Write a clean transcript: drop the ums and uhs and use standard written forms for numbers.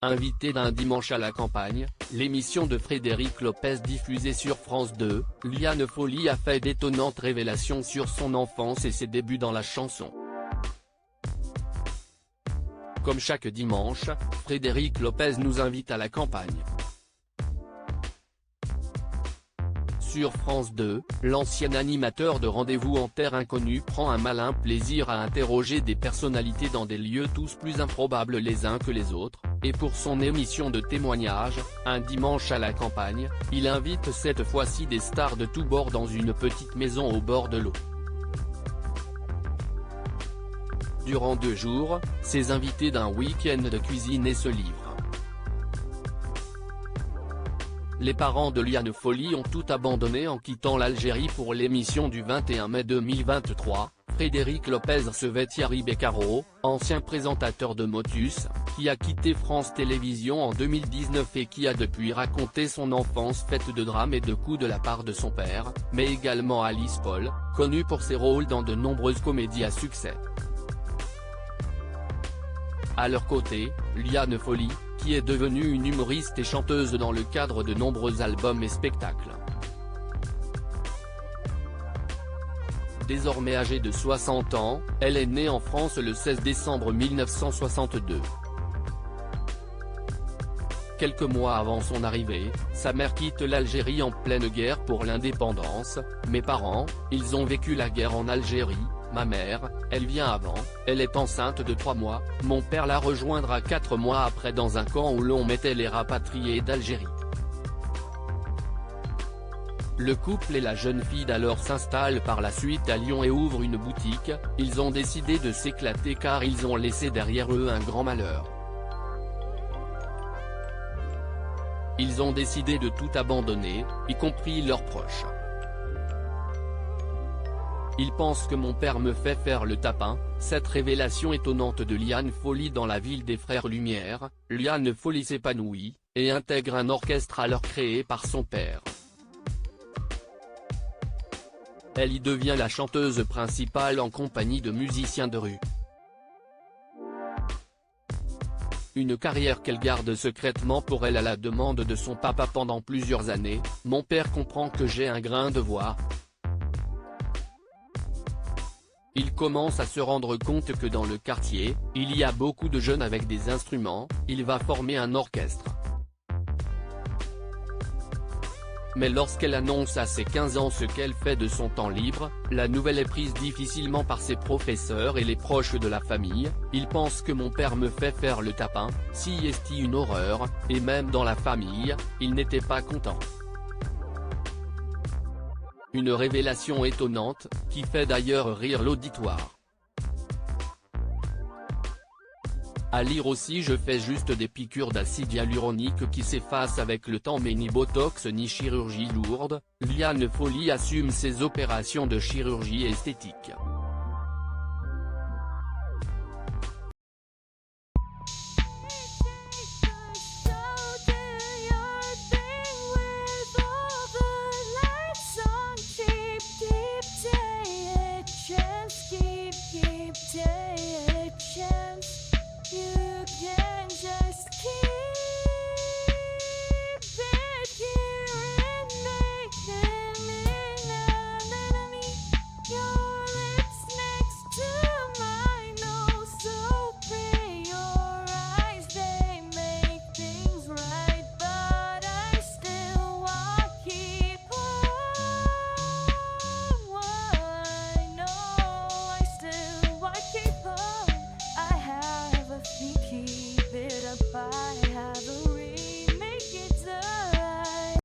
invité d'un dimanche à la campagne, l'émission de Frédéric Lopez diffusée sur France 2, Liane Folly a fait d'étonnantes révélations sur son enfance et ses débuts dans la chanson. Comme chaque dimanche, Frédéric Lopez nous invite à la campagne. Sur France 2, l'ancien animateur de Rendez-vous en terre inconnue prend un malin plaisir à interroger des personnalités dans des lieux tous plus improbables les uns que les autres, et pour son émission de témoignage, Un dimanche à la campagne, il invite cette fois-ci des stars de tous bords dans une petite maison au bord de l'eau. Durant 2 jours, ces invités d'un week-end de cuisine et se livrent. Les parents de Liane Folly ont tout abandonné en quittant l'Algérie pour l'émission du 21 mai 2023, Frédéric Lopez recevait Thierry Beccaro, ancien présentateur de Motus, qui a quitté France Télévisions en 2019 et qui a depuis raconté son enfance faite de drames et de coups de la part de son père, mais également Alice Paul, connue pour ses rôles dans de nombreuses comédies à succès. À leur côté, Liane Folly, qui est devenue une humoriste et chanteuse dans le cadre de nombreux albums et spectacles. Désormais âgée de 60 ans, elle est née en France le 16 décembre 1962. Quelques mois avant son arrivée, sa mère quitte l'Algérie en pleine guerre pour l'indépendance. Mes parents, ils ont vécu la guerre en Algérie. Ma mère, elle vient avant, elle est enceinte de 3 mois, mon père la rejoindra 4 mois après dans un camp où l'on mettait les rapatriés d'Algérie. Le couple et la jeune fille d'alors s'installent par la suite à Lyon et ouvrent une boutique. Ils ont décidé de s'éclater car ils ont laissé derrière eux un grand malheur. Ils ont décidé de tout abandonner, y compris leurs proches. Ils pensent que mon père me fait faire le tapin. Cette révélation étonnante de Liane Folly dans la ville des Frères Lumière, Liane Folly s'épanouit, et intègre un orchestre alors créé par son père. Elle y devient la chanteuse principale en compagnie de musiciens de rue. Une carrière qu'elle garde secrètement pour elle à la demande de son papa pendant plusieurs années. Mon père comprend que j'ai un grain de voix. Il commence à se rendre compte que dans le quartier, il y a beaucoup de jeunes avec des instruments, il va former un orchestre. Mais lorsqu'elle annonce à ses 15 ans ce qu'elle fait de son temps libre, la nouvelle est prise difficilement par ses professeurs et les proches de la famille. Ils pensent que mon père me fait faire le tapin, si est une horreur, et même dans la famille, ils n'étaient pas contents. Une révélation étonnante, qui fait d'ailleurs rire l'auditoire. À lire aussi je fais juste des piqûres d'acide hyaluronique qui s'effacent avec le temps mais ni botox ni chirurgie lourde. Liane Folly assume ses opérations de chirurgie esthétique.